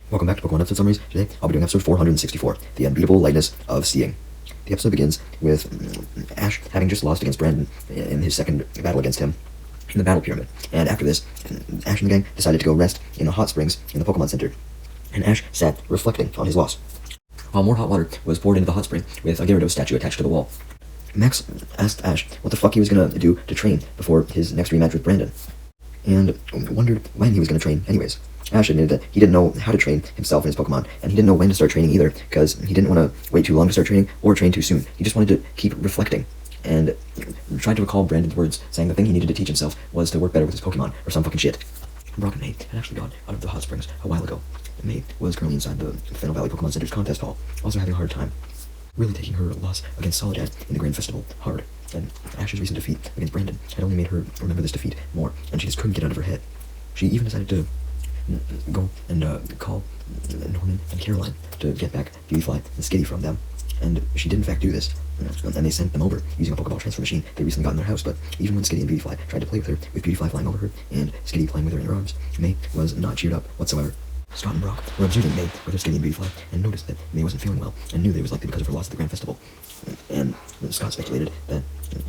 Welcome back to Pokemon episode summaries. Today, I'll be doing episode 464, The Unbeatable Lightness of Seeing. The episode begins with Ash having just lost against Brandon in his second battle against him in the Battle Pyramid. And after this, Ash and the gang decided to go rest in the hot springs in the Pokemon Center. And Ash sat reflecting on his loss, while more hot water was poured into the hot spring with a Gyarados statue attached to the wall. Max asked Ash what the fuck he was gonna do to train before his next rematch with Brandon, and wondered when he was gonna train anyways. Ash admitted that he didn't know how to train himself and his Pokemon, and he didn't know when to start training either, because he didn't want to wait too long to start training, or train too soon. He just wanted to keep reflecting, and tried to recall Brandon's words, saying the thing he needed to teach himself was to work better with his Pokemon, or some fucking shit. Brock and May had actually got out of the hot springs a while ago. May was currently inside the Fennel Valley Pokemon Center's contest hall, also having a hard time, really taking her loss against Soledad in the Grand Festival hard, and Ash's recent defeat against Brandon had only made her remember this defeat more, and she just couldn't get out of her head. She even decided to go and call Norman and Caroline to get back Beautyfly and Skitty from them. And she did in fact do this, and they sent them over using a Pokeball transfer machine they recently got in their house. But even when Skitty and Beautyfly tried to play with her, with Beautyfly flying over her and Skitty playing with her in her arms, May was not cheered up whatsoever. Scott and Brock were observing May with her Skitty and Beautyfly, and noticed that May wasn't feeling well, and knew that it was likely because of her loss at the Grand Festival. And Scott speculated that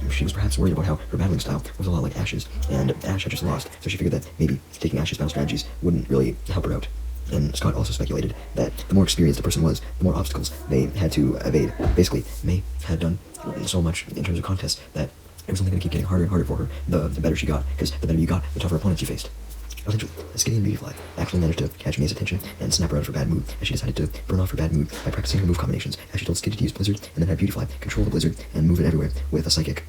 she was perhaps worried about how her battling style was a lot like Ash's, and Ash had just lost, so she figured that maybe taking Ash's battle strategies wouldn't really help her out. And Scott also speculated that the more experienced a person was, the more obstacles they had to evade. Basically, May had done so much in terms of contests that it was only going to keep getting harder and harder for her the better she got, because the better you got, the tougher opponents you faced. Eventually, Skitty and Beautyfly actually managed to catch May's attention and snap her out of her bad mood, and she decided to burn off her bad mood by practicing her move combinations, as she told Skitty to use Blizzard, and then had Beautyfly control the Blizzard and move it everywhere with a Psychic.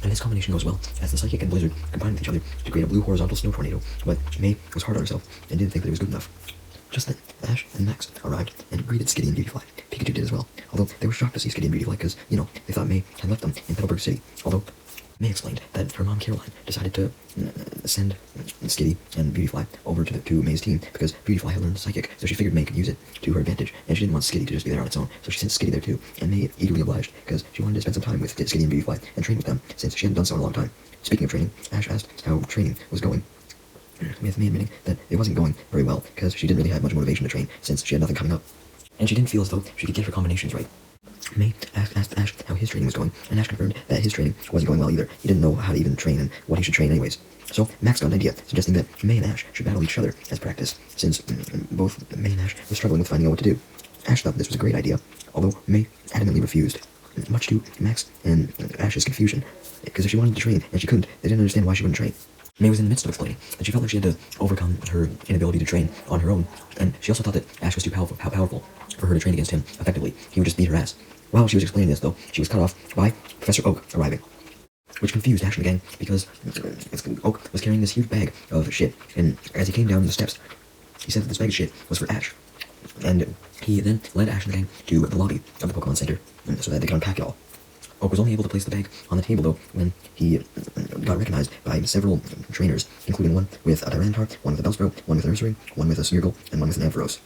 And this combination goes well, as the Psychic and Blizzard combine with each other to create a blue horizontal snow tornado, but May was hard on herself and didn't think that it was good enough. Just then, Ash and Max arrived and greeted Skitty and Beautyfly. Pikachu did as well, although they were shocked to see Skitty and Beautyfly because, they thought May had left them in Petalburg City, although May explained that her mom Caroline decided to send Skitty and Beautyfly over to May's team because Beautyfly had learned Psychic, so she figured May could use it to her advantage, and she didn't want Skitty to just be there on its own, so she sent Skitty there too, and May eagerly obliged because she wanted to spend some time with Skitty and Beautyfly and train with them, since she hadn't done so in a long time. Speaking of training, Ash asked how training was going, with May admitting that it wasn't going very well because she didn't really have much motivation to train since she had nothing coming up, and she didn't feel as though she could get her combinations right. May asked Ash how his training was going, and Ash confirmed that his training wasn't going well either. He didn't know how to even train and what he should train anyways. So Max got an idea, suggesting that May and Ash should battle each other as practice, since both May and Ash were struggling with finding out what to do. Ash thought this was a great idea, although May adamantly refused, much to Max and Ash's confusion, because if she wanted to train and she couldn't, they didn't understand why she wouldn't train. May was in the midst of explaining that she felt like she had to overcome her inability to train on her own, and she also thought that Ash was too powerful for her to train against him effectively. He would just beat her ass. While she was explaining this, though, she was cut off by Professor Oak arriving, which confused Ash and the gang because Oak was carrying this huge bag of shit, and as he came down the steps, he said that this bag of shit was for Ash, and he then led Ash and the gang to the lobby of the Pokemon Center so that they could unpack it all. Oak was only able to place the bag on the table, though, when he got recognized by several trainers, including one with a Tyranitar, one with a Bellsprout, one with a Nursery, one with a Smeargle, and one with an Ampharos.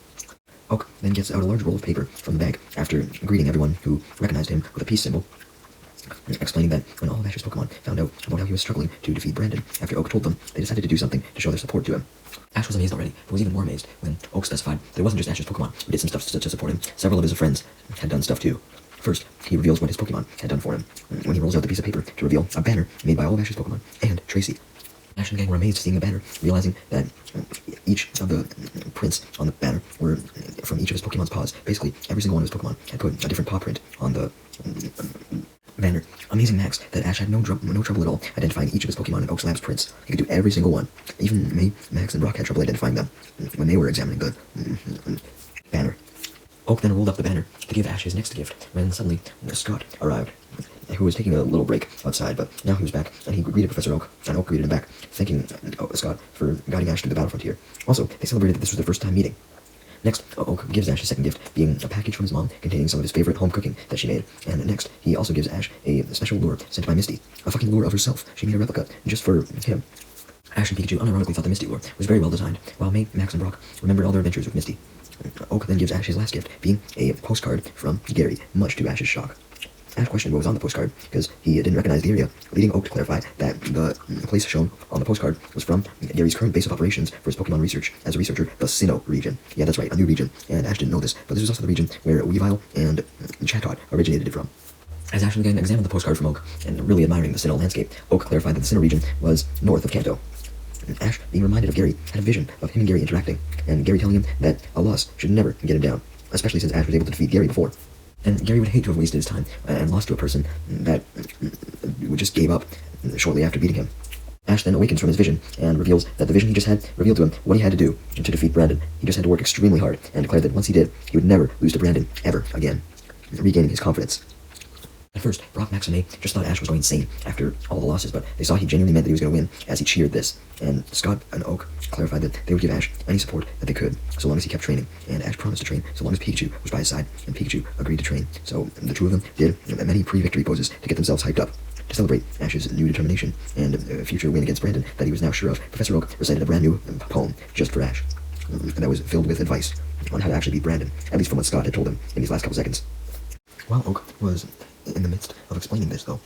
Oak then gets out a large roll of paper from the bag after greeting everyone who recognized him with a peace symbol, explaining that when all of Ash's Pokemon found out about how he was struggling to defeat Brandon after Oak told them, they decided to do something to show their support to him. Ash was amazed already, but was even more amazed when Oak specified that it wasn't just Ash's Pokemon who did some stuff to support him. Several of his friends had done stuff too. First, he reveals what his Pokemon had done for him, when he rolls out the piece of paper to reveal a banner made by all of Ash's Pokemon and Tracy. Ash and the gang were amazed seeing the banner, realizing that each of the prints on the banner were from each of his Pokemon's paws. Basically, every single one of his Pokemon had put a different paw print on the banner. Amazing Max that Ash had no trouble at all identifying each of his Pokemon in Oak's Lab's prints. He could do every single one. Even May, Max, and Brock had trouble identifying them when they were examining the banner. Oak then rolled up the banner to give Ash his next gift, when suddenly Scott arrived, who was taking a little break outside, but now he was back, and he greeted Professor Oak, and Oak greeted him back, thanking Scott for guiding Ash through the battle frontier. Also, they celebrated that this was their first time meeting. Next, Oak gives Ash his second gift, being a package from his mom containing some of his favorite home cooking that she made. And next, he also gives Ash a special lure sent by Misty, a fucking lure of herself. She made a replica just for him. Ash and Pikachu unironically thought the Misty lure was very well designed, while May, Max, and Brock remembered all their adventures with Misty. Oak then gives Ash his last gift, being a postcard from Gary, much to Ash's shock. Ash questioned what was on the postcard, because he didn't recognize the area, leading Oak to clarify that the place shown on the postcard was from Gary's current base of operations for his Pokemon research as a researcher, the Sinnoh region. Yeah, that's right, a new region, and Ash didn't know this, but this was also the region where Weavile and Chatot originated from. As Ash and the gang examined the postcard from Oak, and really admiring the Sinnoh landscape, Oak clarified that the Sinnoh region was north of Kanto. Ash, being reminded of Gary, had a vision of him and Gary interacting, and Gary telling him that a loss should never get him down, especially since Ash was able to defeat Gary before. And Gary would hate to have wasted his time and lost to a person that would just gave up shortly after beating him. Ash then awakens from his vision and reveals that the vision he just had revealed to him what he had to do to defeat Brandon. He just had to work extremely hard, and declared that once he did, he would never lose to Brandon ever again, regaining his confidence. At first, Brock, Max, and May just thought Ash was going insane after all the losses, but they saw he genuinely meant that he was going to win as he cheered this. And Scott and Oak clarified that they would give Ash any support that they could, so long as he kept training. And Ash promised to train so long as Pikachu was by his side, and Pikachu agreed to train. So the two of them did many pre-victory poses to get themselves hyped up. To celebrate Ash's new determination and future win against Brandon that he was now sure of, Professor Oak recited a brand new poem just for Ash that was filled with advice on how to actually beat Brandon, at least from what Scott had told him in these last couple seconds. While Oak was in the midst of explaining this, though,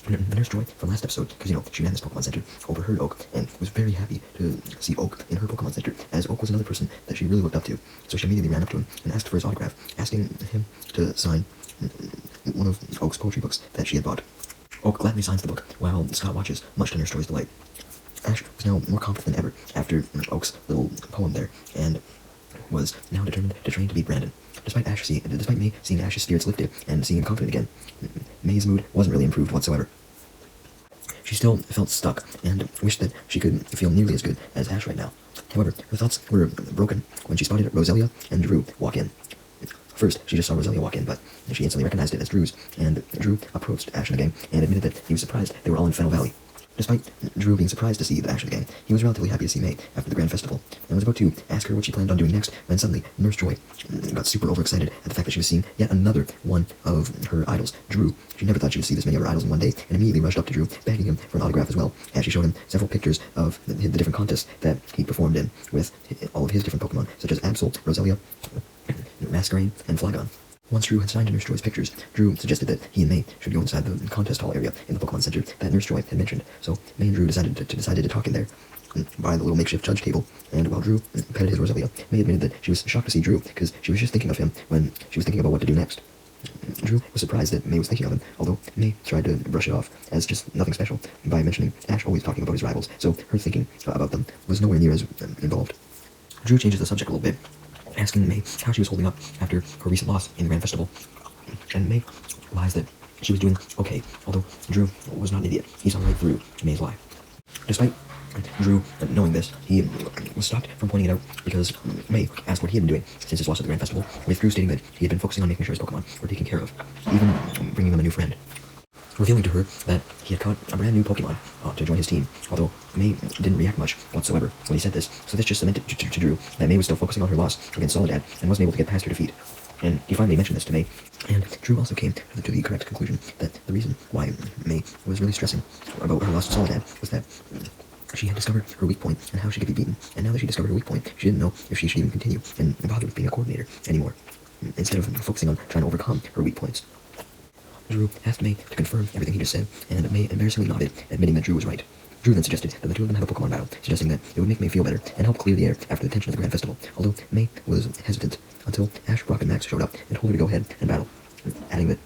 the Nurse Joy from last episode, because, she ran this Pokemon Center, overheard Oak and was very happy to see Oak in her Pokemon Center, as Oak was another person that she really looked up to. So she immediately ran up to him and asked for his autograph, asking him to sign one of Oak's poetry books that she had bought. Oak gladly signs the book, while Scott watches, much to Nurse Joy's delight. Ash was now more confident than ever after Oak's little poem there, and was now determined to train to beat Brandon. Despite May seeing Ash's spirits lifted and seeing him confident again, May's mood wasn't really improved whatsoever. She still felt stuck and wished that she could feel nearly as good as Ash right now. However, her thoughts were broken when she spotted Roselia and Drew walk in. First, she just saw Roselia walk in, but she instantly recognized it as Drew's, and Drew approached Ash and the gang and admitted that he was surprised they were all in Fennel Valley. Despite Drew being surprised to see the Ash and the gang, he was relatively happy to see May after the Grand Festival, and was about to ask her what she planned on doing next, when suddenly Nurse Joy got super overexcited at the fact that she was seeing yet another one of her idols, Drew. She never thought she would see this many of her idols in one day, and immediately rushed up to Drew, begging him for an autograph as well, as she showed him several pictures of the different contests that he performed in with all of his different Pokemon, such as Absol, Roselia, Masquerain, and Flygon. Once Drew had signed Nurse Joy's pictures, Drew suggested that he and May should go inside the contest hall area in the Pokemon Center that Nurse Joy had mentioned. So May and Drew decided to talk in there by the little makeshift judge table, and while Drew petted his Roselia, May admitted that she was shocked to see Drew, because she was just thinking of him when she was thinking about what to do next. Drew was surprised that May was thinking of him, although May tried to brush it off as just nothing special by mentioning Ash always talking about his rivals, so her thinking about them was nowhere near as involved. Drew changes the subject a little bit, asking May how she was holding up after her recent loss in the Grand Festival, and May lies that she was doing okay, although Drew was not an idiot. He saw right through May's lie. Despite Drew knowing this, he was stopped from pointing it out because May asked what he had been doing since his loss at the Grand Festival, with Drew stating that he had been focusing on making sure his Pokemon were taken care of, even bringing them a new friend, revealing to her that he had caught a brand new Pokemon to join his team, although May didn't react much whatsoever when he said this, so this just cemented to Drew that May was still focusing on her loss against Soledad and wasn't able to get past her defeat. And he finally mentioned this to May, and Drew also came to the correct conclusion that the reason why May was really stressing about her loss to Soledad was that she had discovered her weak point and how she could be beaten, and now that she discovered her weak point, she didn't know if she should even continue and bother with being a coordinator anymore, instead of focusing on trying to overcome her weak points. Drew asked May to confirm everything he just said, and May embarrassingly nodded, admitting that Drew was right. Drew then suggested that the two of them have a Pokemon battle, suggesting that it would make May feel better and help clear the air after the tension of the Grand Festival, although May was hesitant until Ash, Brock, and Max showed up and told her to go ahead and battle, adding that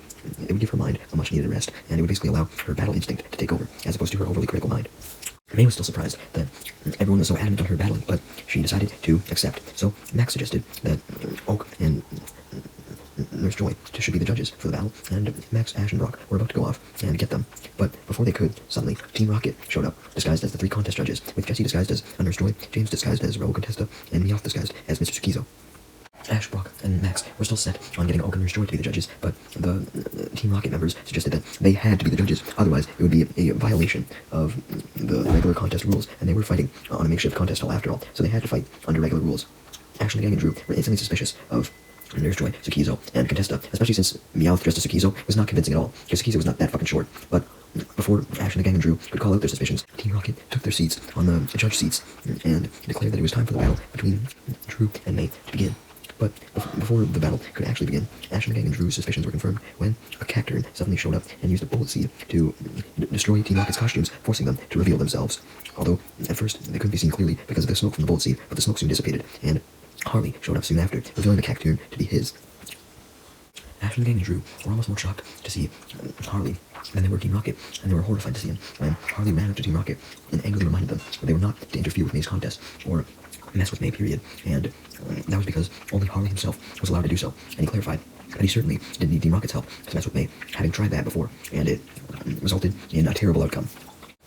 it would give her mind a much-needed rest, and it would basically allow her battle instinct to take over, as opposed to her overly critical mind. May was still surprised that everyone was so adamant on her battling, but she decided to accept. So Max suggested that Oak and Nurse Joy should be the judges for the battle, and Max, Ash, and Brock were about to go off and get them. But before they could, suddenly, Team Rocket showed up, disguised as the 3 contest judges, with Jessie disguised as a Nurse Joy, James disguised as Raul Contesta, and Meowth disguised as Mr. Sukizo. Ash, Brock, and Max were still set on getting Oak and Nurse Joy to be the judges, but the Team Rocket members suggested that they had to be the judges, otherwise it would be a violation of the regular contest rules, and they were fighting on a makeshift contest hall after all, so they had to fight under regular rules. Ash and the gang and Drew were instantly suspicious of Nurse Joy, Sukizo, and Contesta, especially since Meowth dressed as Sukizo was not convincing at all, because Sukizo was not that fucking short. But before Ash and the gang and Drew could call out their suspicions, Team Rocket took their seats on the judge seats and declared that it was time for the battle between Drew and May to begin. But before the battle could actually begin, Ash and the gang and Drew's suspicions were confirmed when a cacturn suddenly showed up and used a bullet seed to destroy Team Rocket's costumes, forcing them to reveal themselves. Although, at first, they couldn't be seen clearly because of the smoke from the bullet seed, but the smoke soon dissipated, and Harley showed up soon after, revealing the cacturn to be his. Ash and the gang and Drew were almost more shocked to see Harley than they were Team Rocket, and they were horrified to see him when Harley ran up to Team Rocket and angrily reminded them that they were not to interfere with May's contest, or mess with May, period, and that was because only Harley himself was allowed to do so, and he clarified that he certainly didn't need Team Rocket's help to mess with May, having tried that before, and it resulted in a terrible outcome.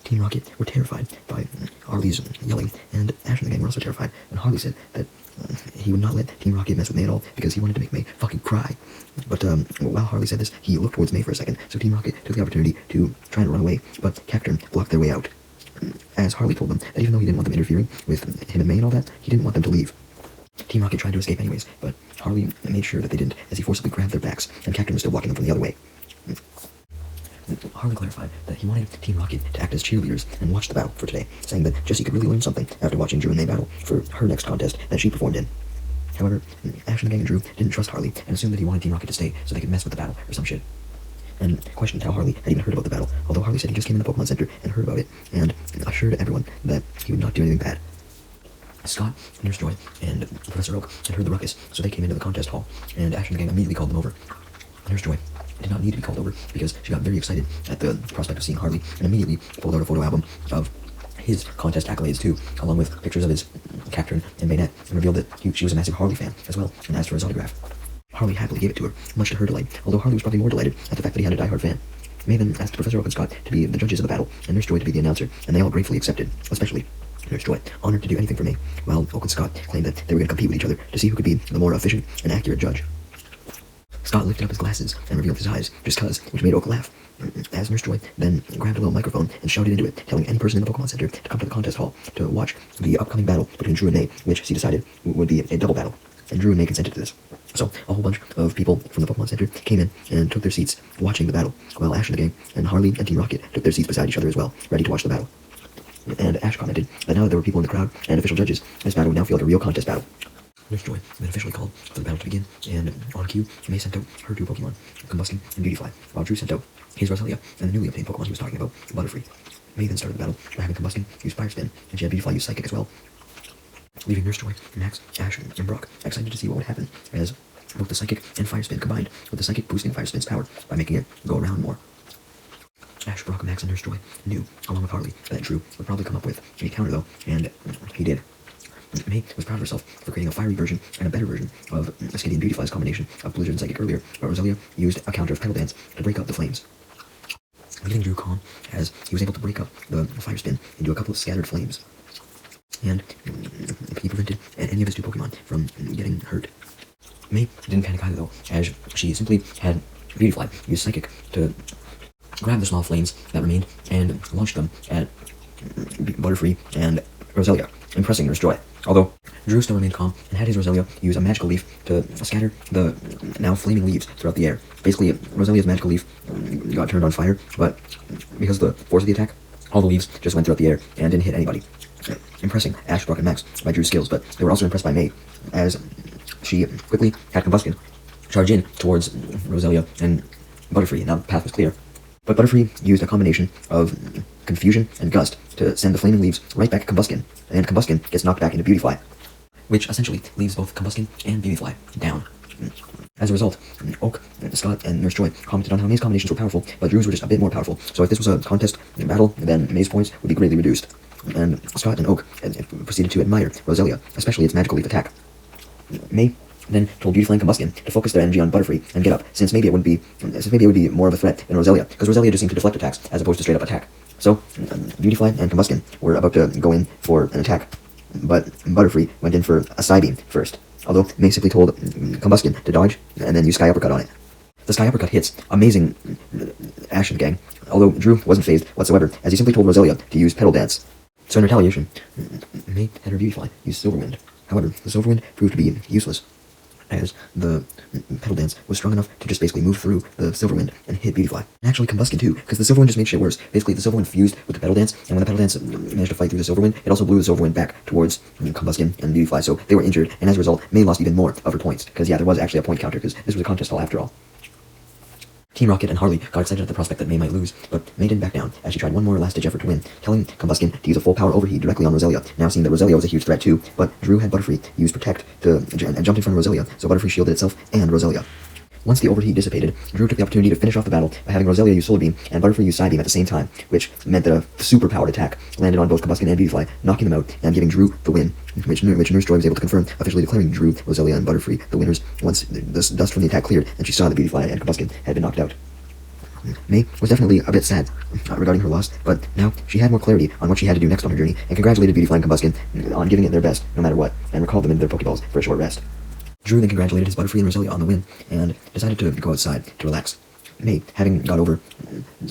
Team Rocket were terrified by Harley's yelling, and Ash and the gang were also terrified when Harley said that he would not let Team Rocket mess with May at all because he wanted to make May fucking cry. But while Harley said this, he looked towards May for a second, so Team Rocket took the opportunity to try and run away, but Cacturn blocked their way out. As Harley told them that even though he didn't want them interfering with him and May and all that, he didn't want them to leave. Team Rocket tried to escape anyways, but Harley made sure that they didn't, as he forcibly grabbed their backs, and Cacturn was still blocking them from the other way. Harley clarified that he wanted Team Rocket to act as cheerleaders and watch the battle for today, saying that Jessie could really learn something after watching Drew and May battle for her next contest that she performed in. However, Ash and the gang and Drew didn't trust Harley and assumed that he wanted Team Rocket to stay so they could mess with the battle or some shit, and questioned how Harley had even heard about the battle, although Harley said he just came in the Pokemon Center and heard about it, and assured everyone that he would not do anything bad. Scott, Nurse Joy, and Professor Oak had heard the ruckus, so they came into the contest hall, and Ash and the gang immediately called them over. Nurse Joy did not need to be called over because she got very excited at the prospect of seeing Harley and immediately pulled out a photo album of his contest accolades too, along with pictures of his Cacturn and Bayonet, and revealed that she was a massive Harley fan as well, and asked for his autograph. Harley happily gave it to her, much to her delight, although Harley was probably more delighted at the fact that he had a diehard fan. May then asked Professor Oak and Scott to be the judges of the battle, and Nurse Joy to be the announcer, and they all gratefully accepted, especially Nurse Joy, honored to do anything for May, while Oak and Scott claimed that they were going to compete with each other to see who could be the more efficient and accurate judge. Scott lifted up his glasses and revealed his eyes, just cuz, which made Oak laugh, as Nurse Joy then grabbed a little microphone and shouted into it, telling any person in the Pokemon Center to come to the contest hall to watch the upcoming battle between Drew and May, which she decided would be a double battle, and Drew and May consented to this. So, a whole bunch of people from the Pokemon Center came in and took their seats watching the battle, while Ash and the gang and Harley and Team Rocket took their seats beside each other as well, ready to watch the battle. And Ash commented that now that there were people in the crowd and official judges, this battle would now feel like a real contest battle. Nurse Joy then officially called for the battle to begin, and on cue, May sent out her two Pokemon, Combustion and Beautyfly, while Drew sent out his Roselia and the newly obtained Pokemon he was talking about, Butterfree. May then started the battle by having Combustion use Fire Spin, and she had Beautyfly use Psychic as well, leaving Nurse Joy, Max, Ash, and Brock excited to see what would happen, as both the Psychic and Fire Spin combined, with the Psychic boosting Fire Spin's power by making it go around more. Ash, Brock, Max, and Nurse Joy knew, along with Harley, that Drew would probably come up with a counter though, and he did. May was proud of herself for creating a fiery version and a better version of Skitty and Beautyfly's combination of Blizzard and Psychic earlier, but Roselia used a counter of Petal Dance to break up the flames, getting Drew calm as he was able to break up the Fire Spin into a couple of scattered flames, and he prevented any of his two Pokemon from getting hurt. May didn't panic either though, as she simply had Beautyfly use Psychic to grab the small flames that remained and launch them at Butterfree and Roselia, impressing Nurse Joy. Although Drew still remained calm and had his Roselia use a magical leaf to scatter the now flaming leaves throughout the air. Basically, Roselia's magical leaf got turned on fire, but because of the force of the attack, all the leaves just went throughout the air and didn't hit anybody, impressing Ash, Brock, and Max by Drew's skills, but they were also impressed by May, as she quickly had Combustion charge in towards Roselia and Butterfree. Now the path was clear. But Butterfree used a combination of Confusion and Gust to send the flaming leaves right back at Combustion, and Combustion gets knocked back into Beautyfly, which essentially leaves both Combustion and Beautyfly down. As a result, Oak, Scott, and Nurse Joy commented on how May's combinations were powerful, but Drew's were just a bit more powerful, so if this was a contest battle, then May's points would be greatly reduced. And Scott and Oak proceeded to admire Roselia, especially its magical leaf attack. May then told Beautyfly and Combustion to focus their energy on Butterfree and get up, since maybe it would be more of a threat than Roselia, because Roselia just seemed to deflect attacks as opposed to straight up attack. So Beautyfly and Combustion were about to go in for an attack, but Butterfree went in for a Psybeam first, although May simply told Combustion to dodge and then use Sky Uppercut on it. The Sky Uppercut hits amazing Ash and gang, although Drew wasn't phased whatsoever, as he simply told Roselia to use Petal Dance. So in retaliation, May had her Beautyfly use Silverwind. However, the Silverwind proved to be useless, as the Petal Dance was strong enough to just basically move through the Silver Wind and hit Beautyfly. And actually Combuskin too, because the Silver Wind just made shit worse. Basically, the Silver Wind fused with the Petal Dance, and when the Petal Dance managed to fight through the Silver Wind, it also blew the Silver Wind back towards Combuskin and Beautyfly, so they were injured, and as a result, May lost even more of her points, because yeah, there was actually a point counter, because this was a contest hall after all. Team Rocket and Harley got excited at the prospect that May might lose, but May didn't back down, as she tried one more last-ditch effort to win, telling Combuskin to use a full-power overheat directly on Roselia, now seeing that Roselia was a huge threat too, but Drew had Butterfree use Protect and jumped in front of Roselia, so Butterfree shielded itself and Roselia. Once the overheat dissipated, Drew took the opportunity to finish off the battle by having Roselia use Solar Beam and Butterfree use Side Beam at the same time, which meant that a super-powered attack landed on both Combuskin and Beautyfly, knocking them out and giving Drew the win, which Nurse Joy was able to confirm, officially declaring Drew, Roselia, and Butterfree the winners once the dust from the attack cleared and she saw that Beautyfly and Combuskin had been knocked out. May was definitely a bit sad regarding her loss, but now she had more clarity on what she had to do next on her journey, and congratulated Beautyfly and Combuskin on giving it their best, no matter what, and recalled them into their Pokeballs for a short rest. Drew then congratulated his Butterfree and Roselia on the win, and decided to go outside to relax. May, having got over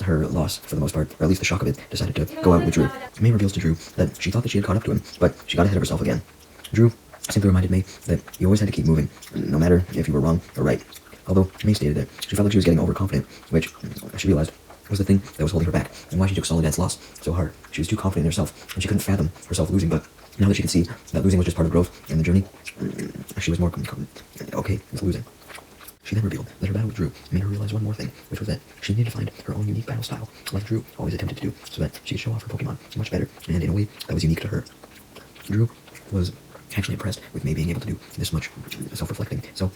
her loss for the most part, or at least the shock of it, decided to go out with Drew. May reveals to Drew that she thought that she had caught up to him, but she got ahead of herself again. Drew simply reminded May that you always had to keep moving, no matter if you were wrong or right. Although May stated that she felt like she was getting overconfident, which she realized was the thing that was holding her back, and why she took Solid Dance loss so hard. She was too confident in herself, and she couldn't fathom herself losing, but now that she could see that losing was just part of growth and the journey, she was more okay with losing. She then revealed that her battle with Drew made her realize one more thing, which was that she needed to find her own unique battle style, like Drew always attempted to do, so that she could show off her Pokemon much better, and in a way that was unique to her. Drew was actually impressed with May being able to do this much self-reflecting, so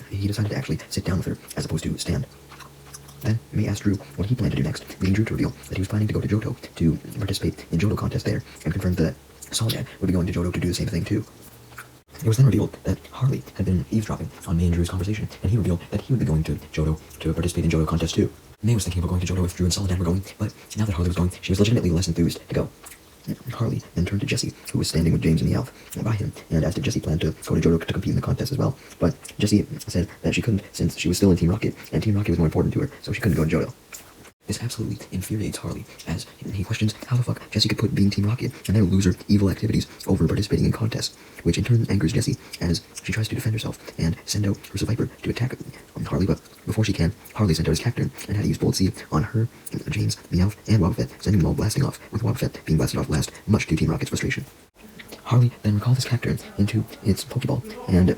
he decided to actually sit down with her as opposed to stand. Then May asked Drew what he planned to do next, leading Drew to reveal that he was planning to go to Johto to participate in Johto contest there, and confirmed that Soledad would be going to Johto to do the same thing too. It was then revealed that Harley had been eavesdropping on May and Drew's conversation, and he revealed that he would be going to Johto to participate in Johto contest too. May was thinking about going to Johto if Drew and Soledad were going, but now that Harley was going, she was legitimately less enthused to go. Harley then turned to Jessie, who was standing with James and Meowth by him, and asked if Jessie planned to go to Johto to compete in the contest as well. But Jessie said that she couldn't, since she was still in Team Rocket, and Team Rocket was more important to her, so she couldn't go to Johto. This absolutely infuriates Harley, as he questions how the fuck Jessie could put being Team Rocket and their loser evil activities over participating in contests, which in turn angers Jessie as she tries to defend herself and send out her Viper to attack Harley, but before she can, Harley sent out his Cacturn and had to use Bolt Seed on her, James, Meowth, and Wobbuffet, sending them all blasting off, with Wobbuffet being blasted off last, much to Team Rocket's frustration. Harley then recalled his Cacturn into its Pokeball, and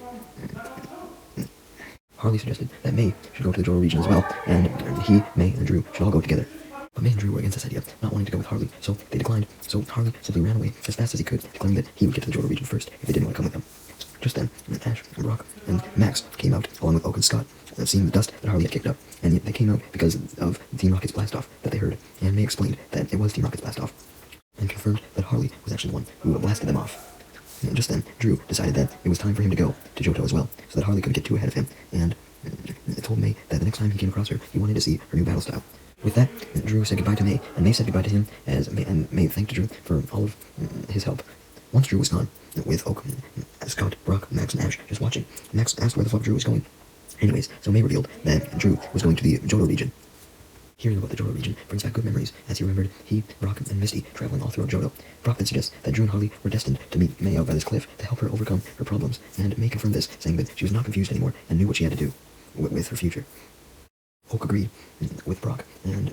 Harley suggested that May should go to the Johto region as well, and he, May, and Drew should all go together. But May and Drew were against this idea, not wanting to go with Harley, so they declined. So Harley simply ran away as fast as he could, declaring that he would get to the Johto region first if they didn't want to come with him. Just then, Ash, Brock, and Max came out, along with Oak and Scott, seeing the dust that Harley had kicked up, and they came out because of Team Rocket's blast-off that they heard, and May explained that it was Team Rocket's blast-off, and confirmed that Harley was actually the one who blasted them off. And just then, Drew decided that it was time for him to go to Johto as well, so that Harley couldn't get too ahead of him, and told May that the next time he came across her, he wanted to see her new battle style. With that, Drew said goodbye to May, and May said goodbye to him, and May thanked Drew for all of his help. Once Drew was gone, with Oak, Scott, Brock, Max, and Ash just watching, Max asked where the fuck Drew was going. Anyways, so May revealed that Drew was going to the Johto region. Hearing about the Johto region brings back good memories, as he remembered he, Brock, and Misty traveling all throughout Johto. Brock then suggests that Drew and Harley were destined to meet May out by this cliff to help her overcome her problems, and May confirmed this, saying that she was not confused anymore and knew what she had to do with her future. Oak agreed with Brock and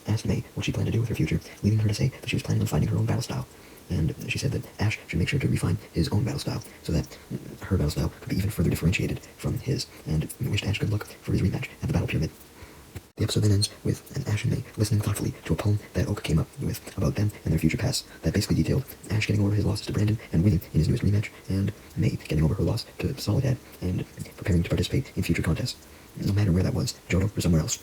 asked May what she planned to do with her future, leading her to say that she was planning on finding her own battle style. And she said that Ash should make sure to refine his own battle style, so that her battle style could be even further differentiated from his, and wished Ash good luck for his rematch at the Battle Pyramid. The episode then ends with Ash and May listening thoughtfully to a poem that Oak came up with about them and their future pasts, that basically detailed Ash getting over his losses to Brandon and winning in his newest rematch, and May getting over her loss to Soledad and preparing to participate in future contests, no matter where that was, Johto or somewhere else.